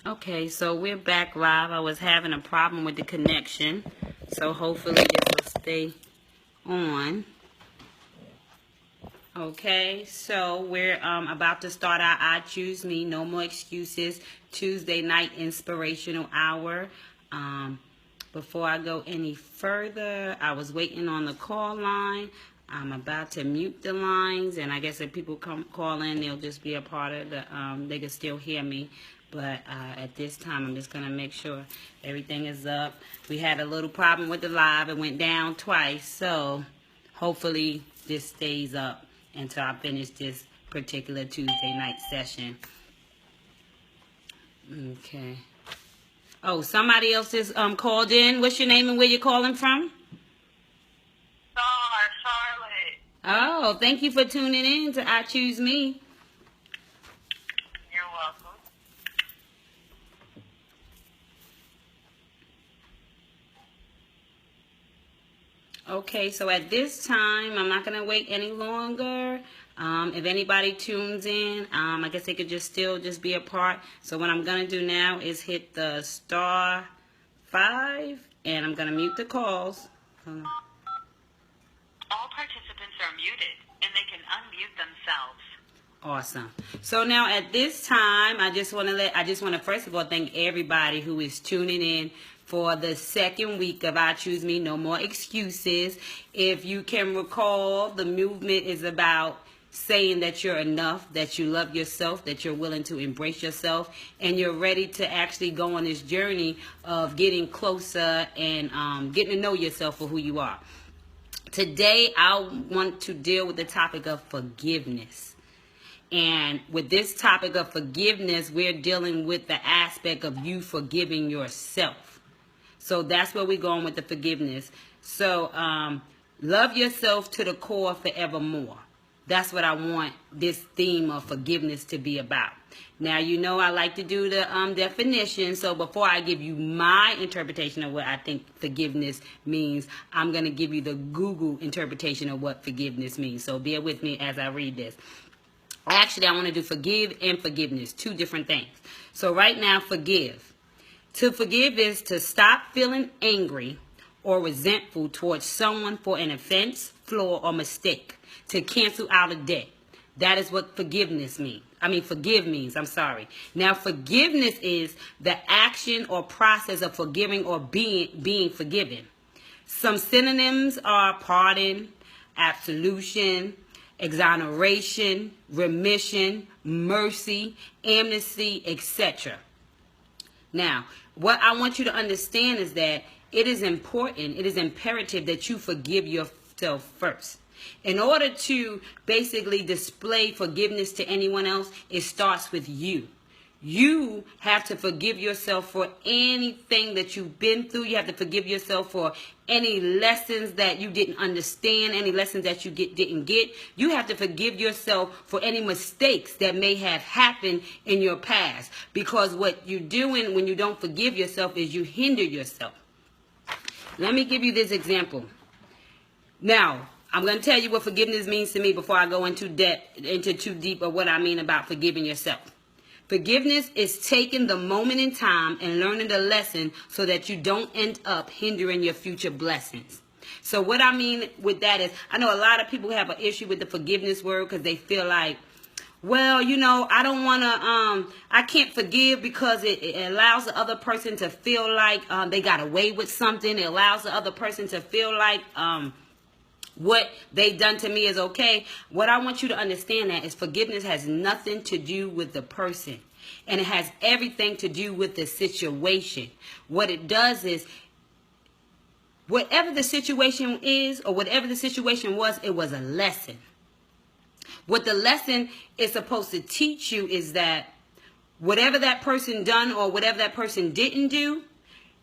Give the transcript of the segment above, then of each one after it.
Okay, so we're back live. I was having a problem with the connection, so hopefully this will stay on. Okay, so we're about to start our I Choose Me, No More Excuses, Tuesday night inspirational hour. Before I go any further, I was waiting on the call line. I'm about to mute the lines, and I guess if people come call in, they'll just be a part of the, they can still hear me. But at this time, I'm just going to make sure everything is up. We had a little problem with the live. It went down twice, so hopefully this stays up until I finish this particular Tuesday night session. Okay. Oh, somebody else is called in. What's your name and where you're calling from? Charlotte. Oh, thank you for tuning in to I Choose Me. You're welcome. Okay, so at this time, I'm not going to wait any longer. If anybody tunes in, I guess they could still be a part. So what I'm going to do now is hit the *5, and I'm going to mute the calls. All participants are muted, and they can unmute themselves. Awesome. So now at this time, I just want to first of all thank everybody who is tuning in for the second week of I Choose Me, No More Excuses. If you can recall, the movement is about saying that you're enough, that you love yourself, that you're willing to embrace yourself, and you're ready to actually go on this journey of getting closer and getting to know yourself for who you are. Today, I want to deal with the topic of forgiveness. And with this topic of forgiveness, we're dealing with the aspect of you forgiving yourself. So that's where we're going with the forgiveness. So love yourself to the core forevermore. That's what I want this theme of forgiveness to be about. Now, you know I like to do the definition. So before I give you my interpretation of what I think forgiveness means, I'm going to give you the Google interpretation of what forgiveness means. So bear with me as I read this. Actually, I want to do forgive and forgiveness, two different things. So right now, forgive. To forgive is to stop feeling angry or resentful towards someone for an offense, flaw, or mistake. To cancel out a debt. That is what forgiveness means. Forgive means. I'm sorry. Now, forgiveness is the action or process of forgiving or being forgiven. Some synonyms are pardon, absolution, exoneration, remission, mercy, amnesty, etc. Now, what I want you to understand is that it is important, it is imperative that you forgive yourself first. In order to basically display forgiveness to anyone else, it starts with you. You have to forgive yourself for anything that you've been through. You have to forgive yourself for any lessons that you didn't understand, any lessons that you didn't get. You have to forgive yourself for any mistakes that may have happened in your past. Because what you're doing when you don't forgive yourself is you hinder yourself. Let me give you this example. Now, I'm going to tell you what forgiveness means to me before I go into too deep of what I mean about forgiving yourself. Forgiveness is taking the moment in time and learning the lesson so that you don't end up hindering your future blessings. So what I mean with that is, I know a lot of people have an issue with the forgiveness word because they feel like, well, you know, I don't want to, I can't forgive because it allows the other person to feel like they got away with something. It allows the other person to feel like what they done to me is okay. What I want you to understand that is forgiveness has nothing to do with the person. And it has everything to do with the situation. What it does is, whatever the situation is or whatever the situation was, it was a lesson. What the lesson is supposed to teach you is that whatever that person done or whatever that person didn't do,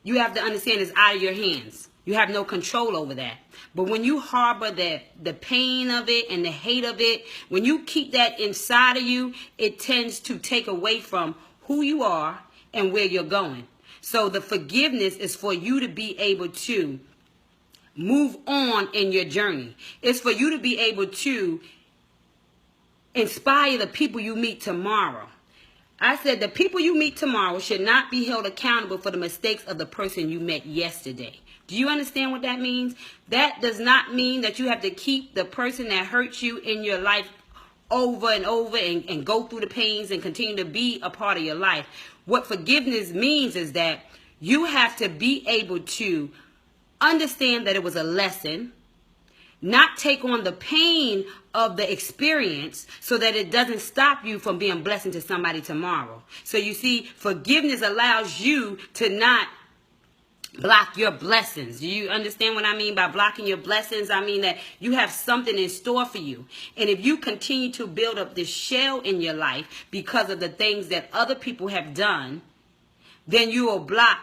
you have to understand is out of your hands. You have no control over that. But when you harbor the pain of it and the hate of it, when you keep that inside of you, it tends to take away from who you are and where you're going. So the forgiveness is for you to be able to move on in your journey. It's for you to be able to inspire the people you meet tomorrow. I said the people you meet tomorrow should not be held accountable for the mistakes of the person you met yesterday. Do you understand what that means? That does not mean that you have to keep the person that hurt you in your life over and over and go through the pains and continue to be a part of your life. What forgiveness means is that you have to be able to understand that it was a lesson, not take on the pain of the experience so that it doesn't stop you from being a blessing to somebody tomorrow. So you see, forgiveness allows you to not block your blessings. Do you understand what I mean by blocking your blessings? I mean that you have something in store for you. And if you continue to build up this shell in your life because of the things that other people have done, then you will block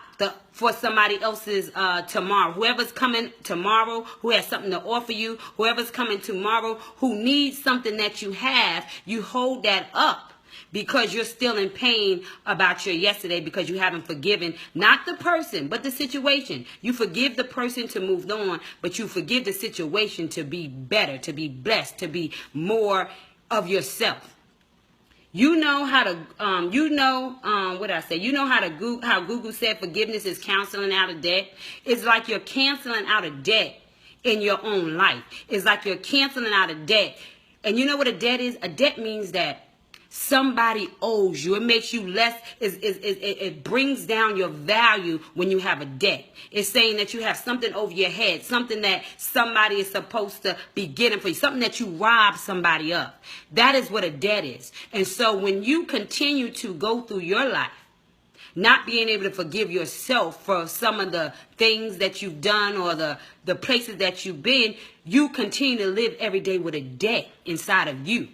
for somebody else's tomorrow. Whoever's coming tomorrow, who has something to offer you, whoever's coming tomorrow, who needs something that you have, you hold that up because you're still in pain about your yesterday because you haven't forgiven, not the person, but the situation. You forgive the person to move on, but you forgive the situation to be better, to be blessed, to be more of yourself. You know how to, what did I say? You know how Google said forgiveness is canceling out of debt? It's like you're canceling out of debt in your own life. It's like you're canceling out of debt. And you know what a debt is? A debt means that somebody owes you. It makes you less, it brings down your value when you have a debt. It's saying that you have something over your head, something that somebody is supposed to be getting for you, something that you rob somebody of. That is what a debt is. And so when you continue to go through your life, not being able to forgive yourself for some of the things that you've done or the places that you've been, you continue to live every day with a debt inside of you.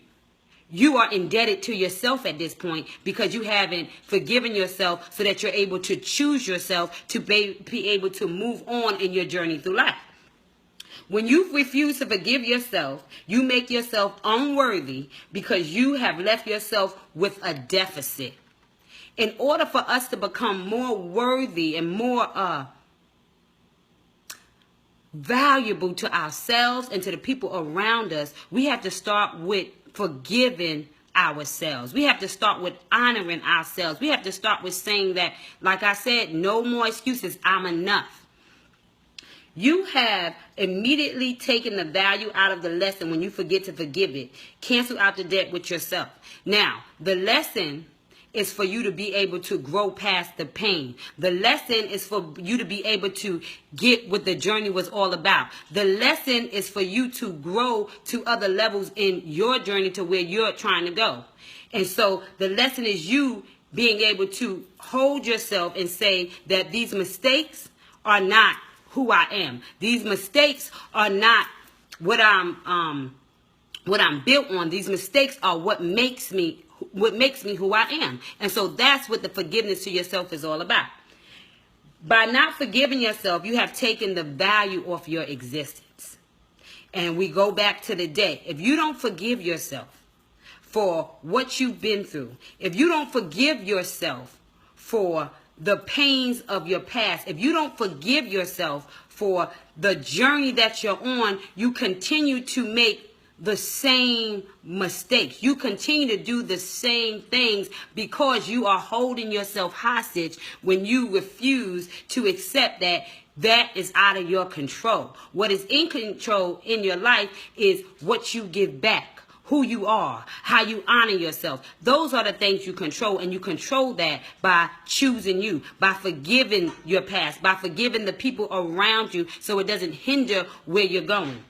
You are indebted to yourself at this point because you haven't forgiven yourself so that you're able to choose yourself to be able to move on in your journey through life. When you refuse to forgive yourself, you make yourself unworthy because you have left yourself with a deficit. In order for us to become more worthy and more valuable to ourselves and to the people around us, we have to start with forgiving ourselves. We have to start with honoring ourselves. We have to start with saying that, like I said, no more excuses. I'm enough. You have immediately taken the value out of the lesson when you forget to forgive it. Cancel out the debt with yourself. Now, the lesson is for you to be able to grow past the pain. The lesson is for you to be able to get what the journey was all about. The lesson is for you to grow to other levels in your journey to where you're trying to go. And so the lesson is you being able to hold yourself and say that these mistakes are not who I am. These mistakes are not what I'm built on. These mistakes are what makes me who I am. And so that's what the forgiveness to yourself is all about. By not forgiving yourself, you have taken the value off your existence. And we go back to the day. If you don't forgive yourself for what you've been through, if you don't forgive yourself for the pains of your past, if you don't forgive yourself for the journey that you're on, you continue to make the same mistakes. You continue to do the same things because you are holding yourself hostage when you refuse to accept that that is out of your control. What is in control in your life is what you give back, who you are, how you honor yourself. Those are the things you control, and you control that by choosing you, by forgiving your past, by forgiving the people around you so it doesn't hinder where you're going.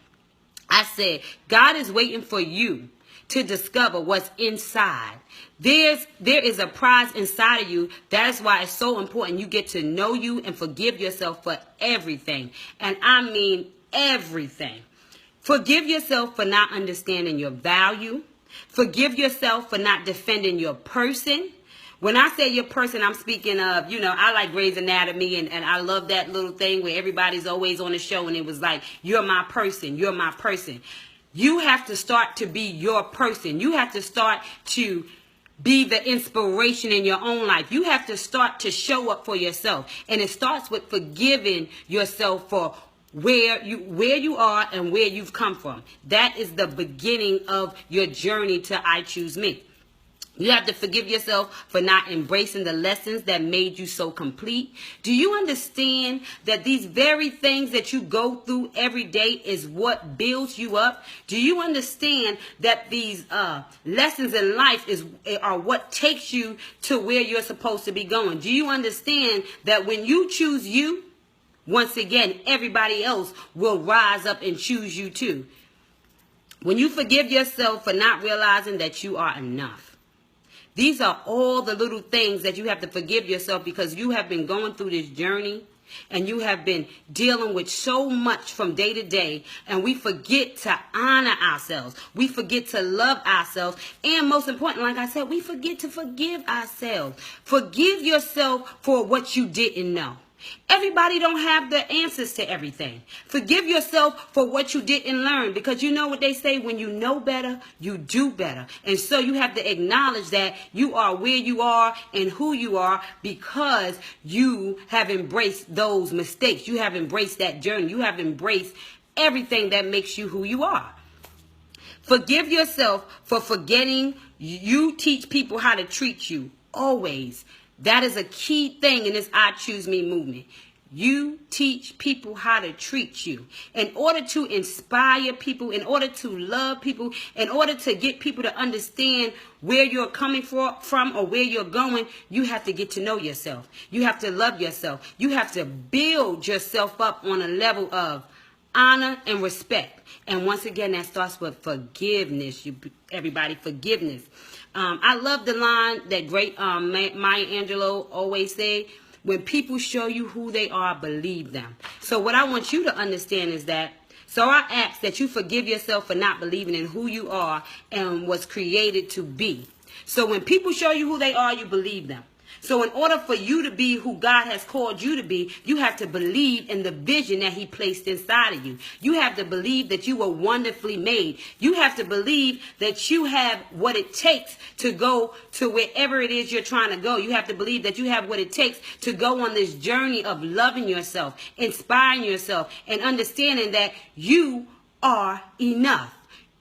I said, God is waiting for you to discover what's inside. There is a prize inside of you. That is why it's so important you get to know you and forgive yourself for everything. And I mean everything. Forgive yourself for not understanding your value. Forgive yourself for not defending your person. When I say your person, I'm speaking of, I like Grey's Anatomy, and I love that little thing where everybody's always on the show, and it was like, you're my person, you're my person. You have to start to be your person. You have to start to be the inspiration in your own life. You have to start to show up for yourself. And it starts with forgiving yourself for where you are and where you've come from. That is the beginning of your journey to I Choose Me. You have to forgive yourself for not embracing the lessons that made you so complete. Do you understand that these very things that you go through every day is what builds you up? Do you understand that these lessons in life are what takes you to where you're supposed to be going? Do you understand that when you choose you, once again, everybody else will rise up and choose you too? When you forgive yourself for not realizing that you are enough. These are all the little things that you have to forgive yourself, because you have been going through this journey and you have been dealing with so much from day to day, and we forget to honor ourselves. We forget to love ourselves. And most important, like I said, we forget to forgive ourselves. Forgive yourself for what you didn't know. Everybody don't have the answers to everything. Forgive yourself for what you didn't learn, because you know what they say, when you know better, you do better. And so you have to acknowledge that you are where you are and who you are because you have embraced those mistakes. You have embraced that journey. You have embraced everything that makes you who you are. Forgive yourself for forgetting you teach people how to treat you always. That is a key thing in this I Choose Me movement. You teach people how to treat you. In order to inspire people, in order to love people, in order to get people to understand where you're coming from or where you're going, you have to get to know yourself. You have to love yourself. You have to build yourself up on a level of honor and respect. And once again, that starts with forgiveness. Everybody, forgiveness. I love the line that great Maya Angelou always say, when people show you who they are, believe them. So what I want you to understand is that, so I ask that you forgive yourself for not believing in who you are and was created to be. So when people show you who they are, you believe them. So in order for you to be who God has called you to be, you have to believe in the vision that he placed inside of you. You have to believe that you were wonderfully made. You have to believe that you have what it takes to go to wherever it is you're trying to go. You have to believe that you have what it takes to go on this journey of loving yourself, inspiring yourself, and understanding that you are enough.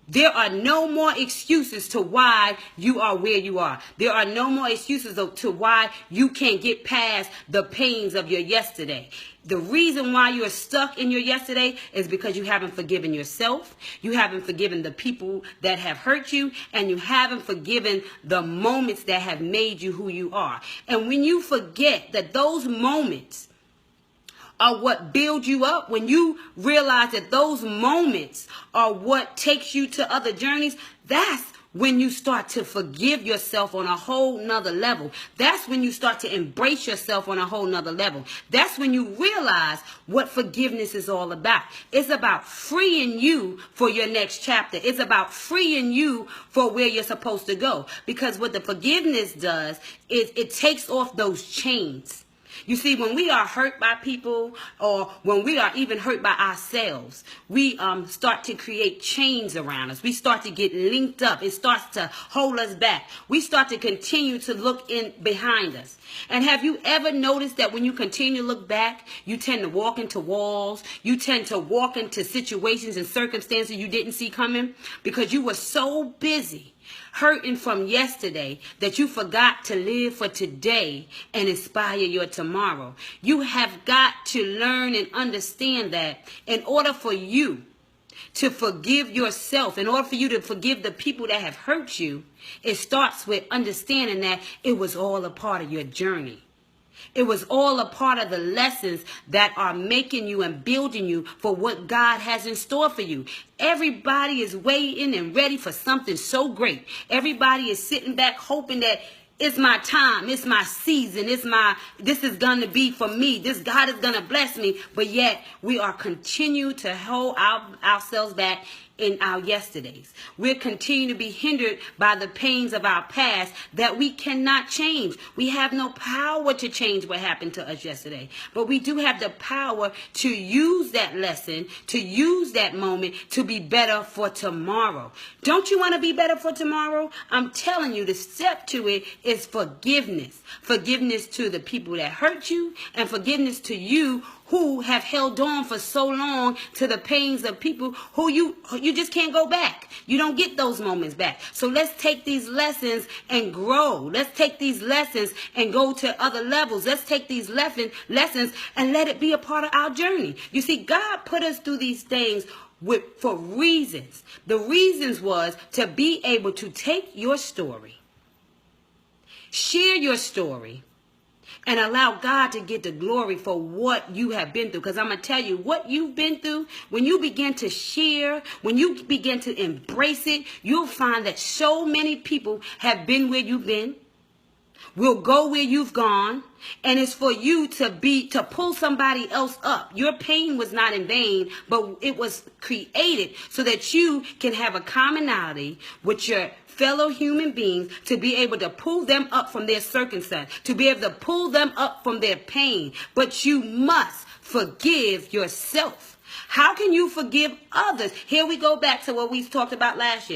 There are no more excuses to why you are where you are. There are no more excuses to why you can't get past the pains of your yesterday. The reason why you're stuck in your yesterday is because you haven't forgiven yourself. You haven't forgiven the people that have hurt you. And you haven't forgiven the moments that have made you who you are. And when you forget that those moments are what build you up, when you realize that those moments are what takes you to other journeys, that's when you start to forgive yourself on a whole nother level. That's when you start to embrace yourself on a whole nother level. That's when you realize what forgiveness is all about. It's about freeing you for your next chapter. It's about freeing you for where you're supposed to go. Because what the forgiveness does is it takes off those chains. You see, when we are hurt by people, or when we are even hurt by ourselves, we start to create chains around us. We start to get linked up. It starts to hold us back. We start to continue to look in behind us. And have you ever noticed that when you continue to look back, you tend to walk into walls, you tend to walk into situations and circumstances you didn't see coming because you were so busy hurting from yesterday that you forgot to live for today and inspire your tomorrow. You have got to learn and understand that in order for you to forgive yourself, in order for you to forgive the people that have hurt you, it starts with understanding that it was all a part of your journey. It was all a part of the lessons that are making you and building you for what God has in store for you. Everybody is waiting and ready for something so great. Everybody is sitting back hoping that it's my time, it's my season, this is going to be for me. This God is going to bless me. But yet we are continue to hold ourselves back in our yesterdays. We're continuing to be hindered by the pains of our past that we cannot change. We have no power to change what happened to us yesterday. But we do have the power to use that lesson, to use that moment to be better for tomorrow. Don't you want to be better for tomorrow? I'm telling you, the step to it is forgiveness. Forgiveness to the people that hurt you and forgiveness to you who have held on for so long to the pains of people who you just can't go back. You don't get those moments back. So let's take these lessons and grow. Let's take these lessons and go to other levels. Let's take these lessons and let it be a part of our journey. You see, God put us through these things for reasons. The reasons was to be able to take your story, share your story, and allow God to get the glory for what you have been through. Because I'm going to tell you, what you've been through, when you begin to share, when you begin to embrace it, you'll find that so many people have been where you've been, will go where you've gone, and it's for you to pull somebody else up. Your pain was not in vain, but it was created so that you can have a commonality with your fellow human beings, to be able to pull them up from their circumstance, to be able to pull them up from their pain. But you must forgive yourself. How can you forgive others? Here we go back to what we talked about last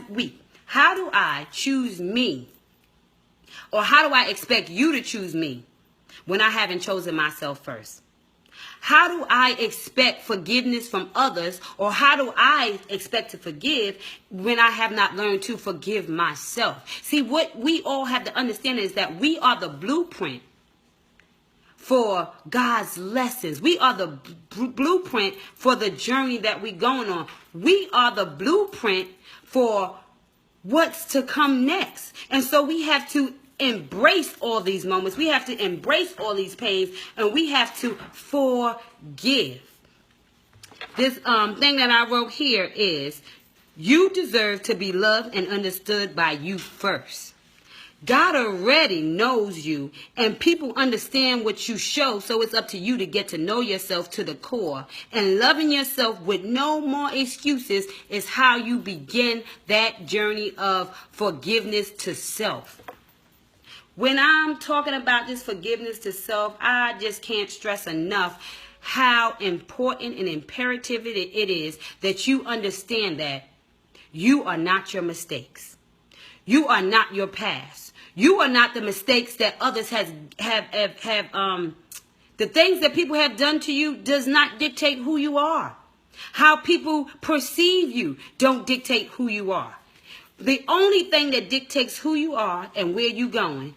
week. How do I choose me? Or how do I expect you to choose me when I haven't chosen myself first? How do I expect forgiveness from others, or how do I expect to forgive when I have not learned to forgive myself? See, what we all have to understand is that we are the blueprint for God's lessons. We are the blueprint for the journey that we're going on. We are the blueprint for what's to come next. And so we have to embrace all these moments. We have to embrace all these pains, and we have to forgive. This thing that I wrote here is, you deserve to be loved and understood by you first. God already knows you, and people understand what you show, so it's up to you to get to know yourself to the core. And loving yourself with no more excuses is how you begin that journey of forgiveness to self. When I'm talking about this forgiveness to self, I just can't stress enough how important and imperative it is that you understand that you are not your mistakes. You are not your past. You are not the mistakes that others have the things that people have done to you does not dictate who you are. How people perceive you don't dictate who you are. The only thing that dictates who you are and where you're going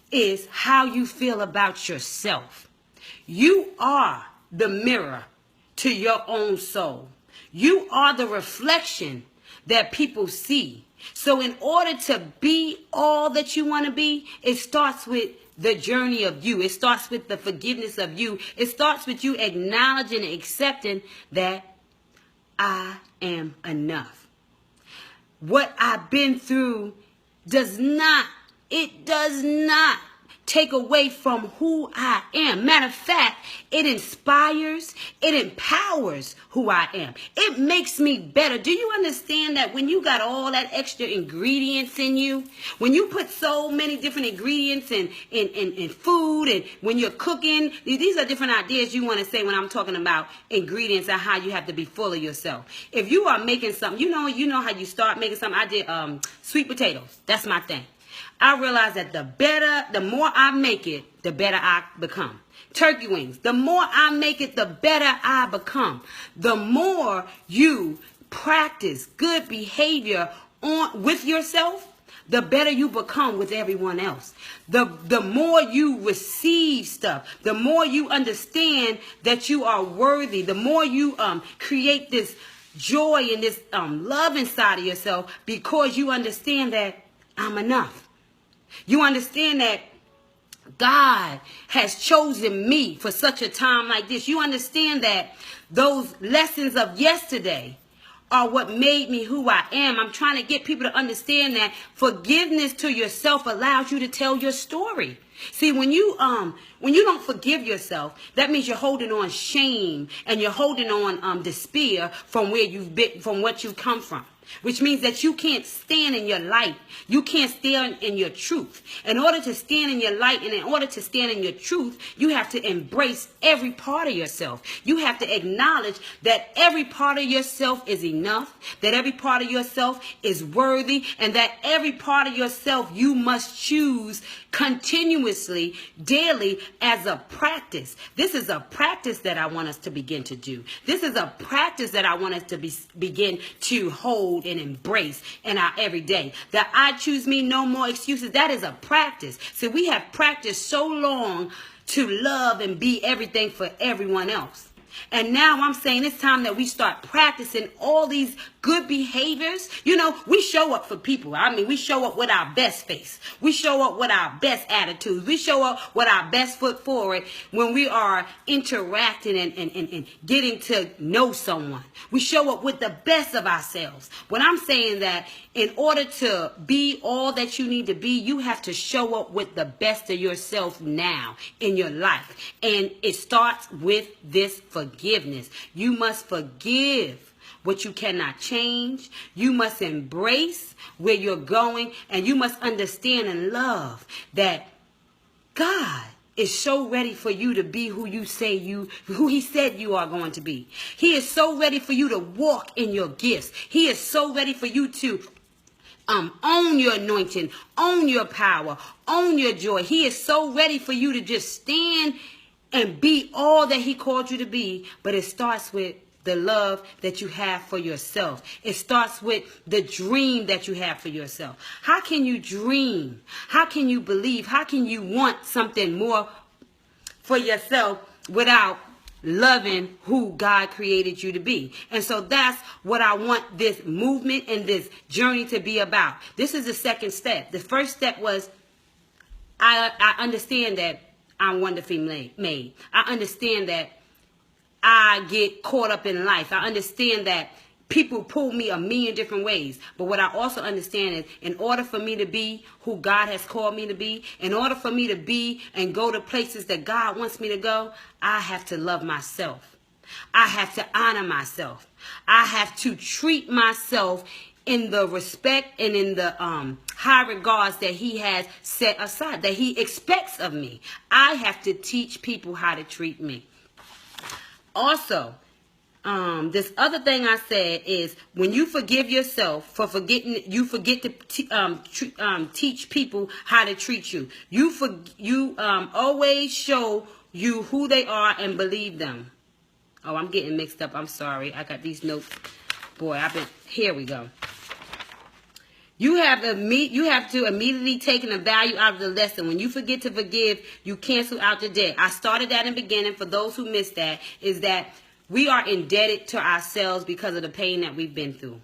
is how you feel about yourself. You are the mirror to your own soul. You are the reflection that people see. So in order to be all that you want to be, it starts with the journey of you. It starts with the forgiveness of you. It starts with you acknowledging and accepting that I am enough. What I've been through does not take away from who I am. Matter of fact, it inspires, it empowers who I am. It makes me better. Do you understand that when you got all that extra ingredients in you, when you put so many different ingredients in food, and when you're cooking, these are different ideas you want to say when I'm talking about ingredients and how you have to be full of yourself. If you are making something, you know how you start making something. I did sweet potatoes. That's my thing. I realize that the more I make it, the better I become. Turkey wings, the more I make it, the better I become. The more you practice good behavior with yourself, the better you become with everyone else. The more you receive stuff, the more you understand that you are worthy, the more you create this joy and this love inside of yourself, because you understand that I'm enough. You understand that God has chosen me for such a time like this. You understand that those lessons of yesterday are what made me who I am. I'm trying to get people to understand that forgiveness to yourself allows you to tell your story. See, when you don't forgive yourself, that means you're holding on shame, and you're holding on despair from where you've been, from what you've come from. which means that you can't stand in your light. You can't stand in your truth. In order to stand in your light and in order to stand in your truth, you have to embrace every part of yourself. You have to acknowledge that every part of yourself is enough, that every part of yourself is worthy, and that every part of yourself you must choose continuously, daily, as a practice. This is a practice that I want us to begin to do. This is a practice that I want us to begin to hold and embrace in our everyday. That I choose me, no more excuses. That is a practice. So we have practiced so long to love and be everything for everyone else. And now I'm saying it's time that we start practicing all these good behaviors. You know, we show up for people. I mean, we show up with our best face. We show up with our best attitudes. We show up with our best foot forward when we are interacting and getting to know someone. We show up with the best of ourselves. When I'm saying that in order to be all that you need to be, you have to show up with the best of yourself now in your life. And it starts with this forgiveness. You must forgive what you cannot change. You must embrace where you're going, and you must understand and love that God is so ready for you to be who he said you are going to be. He is so ready for you to walk in your gifts. He is so ready for you to own your anointing, own your power, own your joy. He is so ready for you to just stand and be all that he called you to be. But it starts with the love that you have for yourself. It starts with the dream that you have for yourself. How can you dream? How can you believe? How can you want something more for yourself without loving who God created you to be? And so that's what I want this movement and this journey to be about. This is the second step. The first step was I understand that I'm wonderfully made. I understand that I get caught up in life. I understand that people pull me a million different ways. But what I also understand is in order for me to be who God has called me to be, in order for me to be and go to places that God wants me to go, I have to love myself. I have to honor myself. I have to treat myself in the respect and in the high regards that he has set aside, that he expects of me. I have to teach people how to treat me. Also, this other thing I said is when you forgive yourself for forgetting, you forget to teach people how to treat you. You always show you who they are and believe them. Oh, I'm getting mixed up. I'm sorry. I got these notes. Boy, here we go. You have to immediately take the value out of the lesson. When you forget to forgive, you cancel out the debt. I started that in the beginning. For those who missed that, is that we are indebted to ourselves because of the pain that we've been through.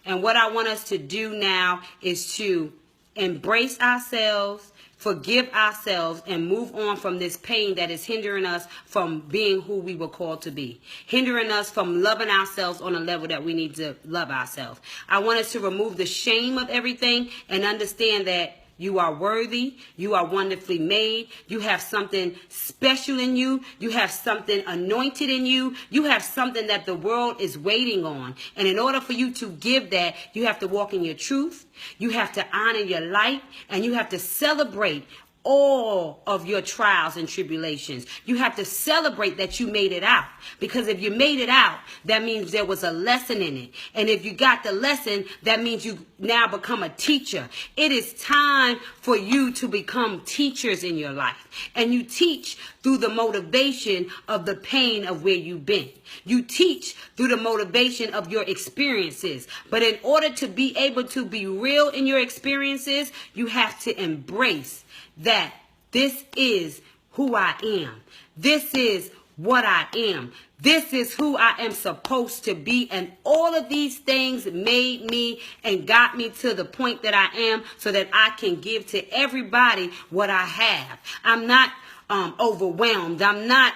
And what I want us to do now is to embrace ourselves, forgive ourselves, and move on from this pain that is hindering us from being who we were called to be, hindering us from loving ourselves on a level that we need to love ourselves. I want us to remove the shame of everything and understand that you are worthy. You are wonderfully made. You have something special in you. You have something anointed in you. You have something that the world is waiting on. And in order for you to give that, you have to walk in your truth. You have to honor your light, and you have to celebrate all of your trials and tribulations. You have to celebrate that you made it out. Because if you made it out, that means there was a lesson in it. And if you got the lesson, that means you now become a teacher. It is time for you to become teachers in your life. And you teach through the motivation of the pain of where you've been. You teach through the motivation of your experiences. But in order to be able to be real in your experiences, you have to embrace that this is who I am. This is what I am. This is who I am supposed to be. And all of these things made me and got me to the point that I am so that I can give to everybody what I have. I'm not overwhelmed. I'm not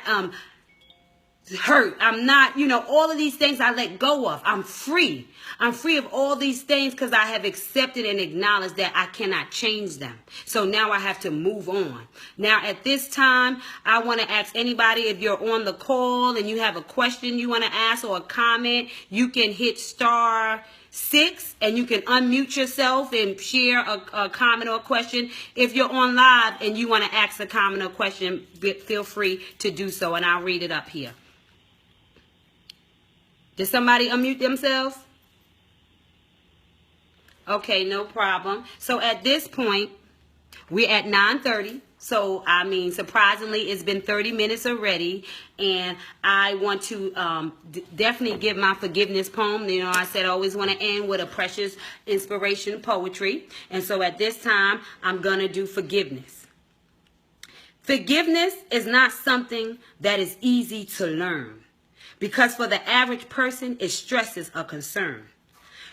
hurt. I'm not, all of these things I let go of. I'm free. I'm free of all these things because I have accepted and acknowledged that I cannot change them. So now I have to move on. Now at this time, I want to ask anybody, if you're on the call and you have a question you want to ask or a comment, you can hit 6, and you can unmute yourself and share a comment or a question. If you're on live and you want to ask a comment or question, feel free to do so, and I'll read it up here. Did somebody unmute themselves? Okay, no problem. So at this point, we're at 9:30. So, I mean, surprisingly, it's been 30 minutes already. And I want to definitely give my forgiveness poem. You know, I said I always want to end with a precious inspiration poetry. And so at this time, I'm going to do forgiveness. Forgiveness is not something that is easy to learn, because for the average person, it stresses a concern.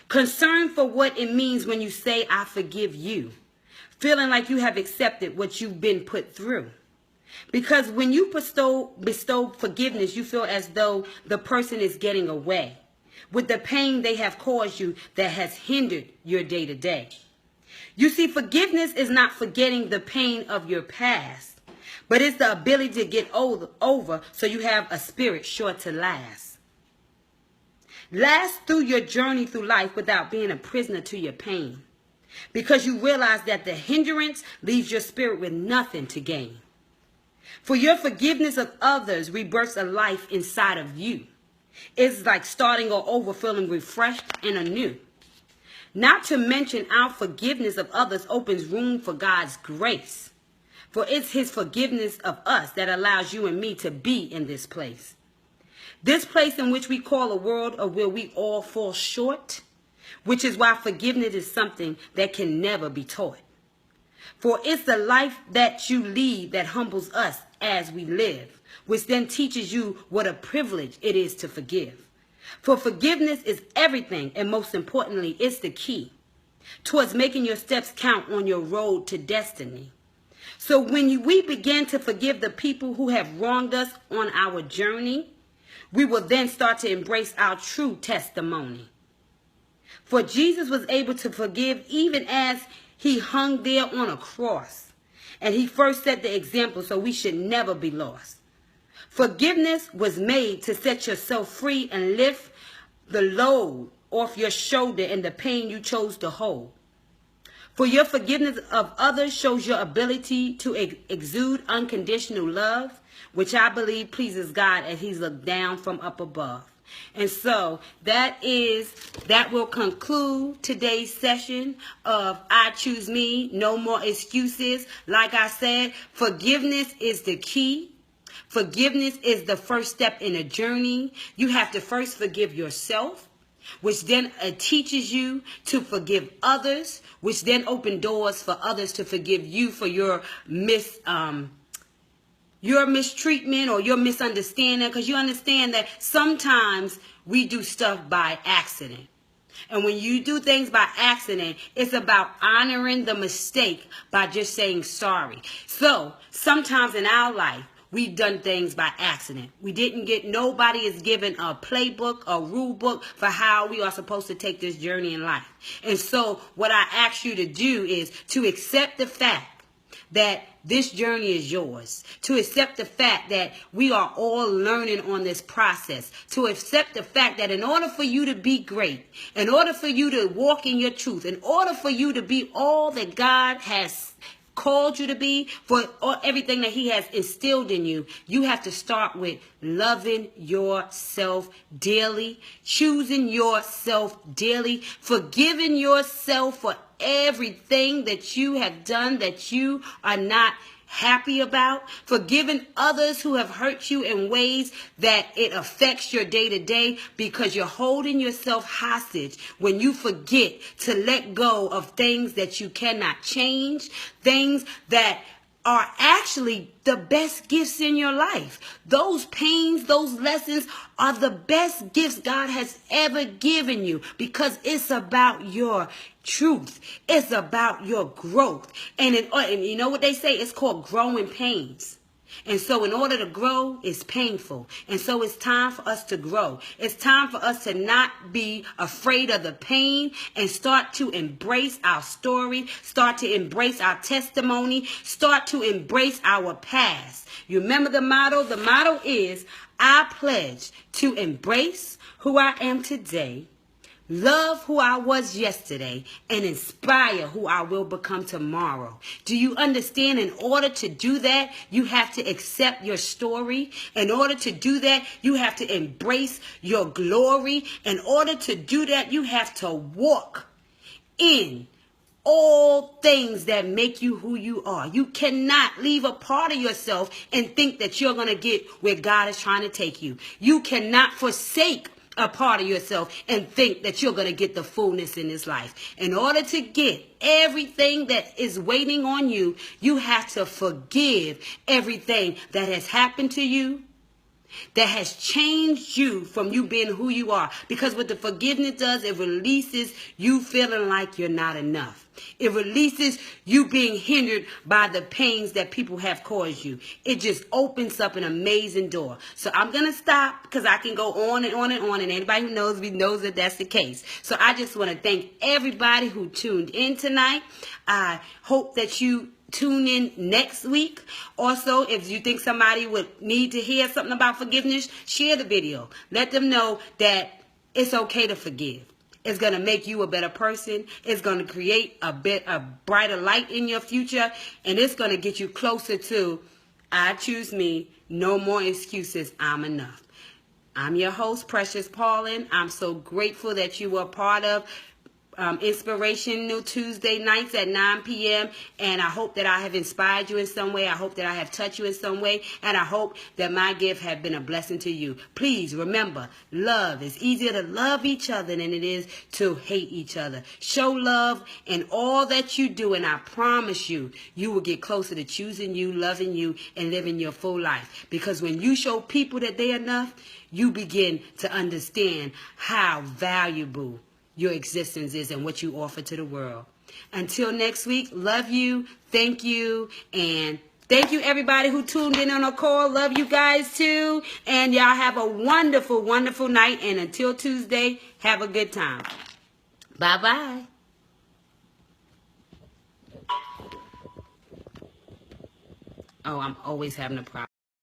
Concern for what it means when you say, I forgive you. Feeling like you have accepted what you've been put through. Because when you bestow forgiveness, you feel as though the person is getting away with the pain they have caused you that has hindered your day to day. You see, forgiveness is not forgetting the pain of your past, but it's the ability to get over so you have a spirit sure to last. Last through your journey through life without being a prisoner to your pain. Because you realize that the hindrance leaves your spirit with nothing to gain. For your forgiveness of others rebirths a life inside of you. It's like starting all over, feeling refreshed and anew. Not to mention our forgiveness of others opens room for God's grace. For it's his forgiveness of us that allows you and me to be in this place. This place in which we call a world of where we all fall short. Which is why forgiveness is something that can never be taught. For it's the life that you lead that humbles us as we live, which then teaches you what a privilege it is to forgive. For forgiveness is everything, and most importantly, it's the key towards making your steps count on your road to destiny. So when we begin to forgive the people who have wronged us on our journey, we will then start to embrace our true testimony. For Jesus was able to forgive even as he hung there on a cross. And he first set the example, so we should never be lost. Forgiveness was made to set yourself free and lift the load off your shoulder and the pain you chose to hold. For your forgiveness of others shows your ability to exude unconditional love, which I believe pleases God as he's looked down from up above. And so that will conclude today's session of I Choose Me, No More Excuses. Like I said, forgiveness is the key. Forgiveness is the first step in a journey. You have to first forgive yourself, which then teaches you to forgive others, which then open doors for others to forgive you for your mistreatment or your misunderstanding, because you understand that sometimes we do stuff by accident. And when you do things by accident, it's about honoring the mistake by just saying sorry. So sometimes in our life, we've done things by accident. Nobody is given a playbook, a rule book for how we are supposed to take this journey in life. And so what I ask you to do is to accept the fact that this journey is yours, to accept the fact that we are all learning on this process, to accept the fact that in order for you to be great, in order for you to walk in your truth, in order for you to be all that God has called you to be, for everything that he has instilled in you, you have to start with loving yourself daily, choosing yourself daily, forgiving yourself for everything that you have done that you are not happy about, forgiving others who have hurt you in ways that it affects your day to day, because you're holding yourself hostage when you forget to let go of things that you cannot change, things that are actually the best gifts in your life. Those pains, those lessons are the best gifts God has ever given you, because it's about your truth. It's about your growth. And you know what they say? It's called growing pains. And so in order to grow, it's painful. And so it's time for us to grow. It's time for us to not be afraid of the pain and start to embrace our story, start to embrace our testimony, start to embrace our past. You remember the motto? The motto is, I pledge to embrace who I am today, love who I was yesterday, and inspire who I will become tomorrow. Do you understand? In order to do that, you have to accept your story. In order to do that, you have to embrace your glory. In order to do that, you have to walk in all things that make you who you are. You cannot leave a part of yourself and think that you're going to get where God is trying to take you. You cannot forsake a part of yourself and think that you're going to get the fullness in this life. In order to get everything that is waiting on you, you have to forgive everything that has happened to you, that has changed you from you being who you are. Because what the forgiveness does, it releases you feeling like you're not enough. It releases you being hindered by the pains that people have caused you. It just opens up an amazing door. So I'm going to stop because I can go on and on and on. And anybody who knows me knows that that's the case. So I just want to thank everybody who tuned in tonight. I hope that you tune in next week. Also, if you think somebody would need to hear something about forgiveness, share the video. Let them know that it's okay to forgive. It's going to make you a better person. It's going to create a brighter light in your future. And it's going to get you closer to, I choose me, no more excuses, I'm enough. I'm your host, Precious Paulin. I'm so grateful that you were part of Inspirational Tuesday nights at 9 p.m. And I hope that I have inspired you in some way. I hope that I have touched you in some way. And I hope that my gift has been a blessing to you. Please remember, love is easier to love each other than it is to hate each other. Show love in all that you do. And I promise you, you will get closer to choosing you, loving you, and living your full life. Because when you show people that they're enough, you begin to understand how valuable your existence is and what you offer to the world. Until next week, love you, thank you, and thank you everybody who tuned in on a call. Love you guys too, and y'all have a wonderful, wonderful night, and until Tuesday, have a good time. Bye-bye. Oh, I'm always having a problem.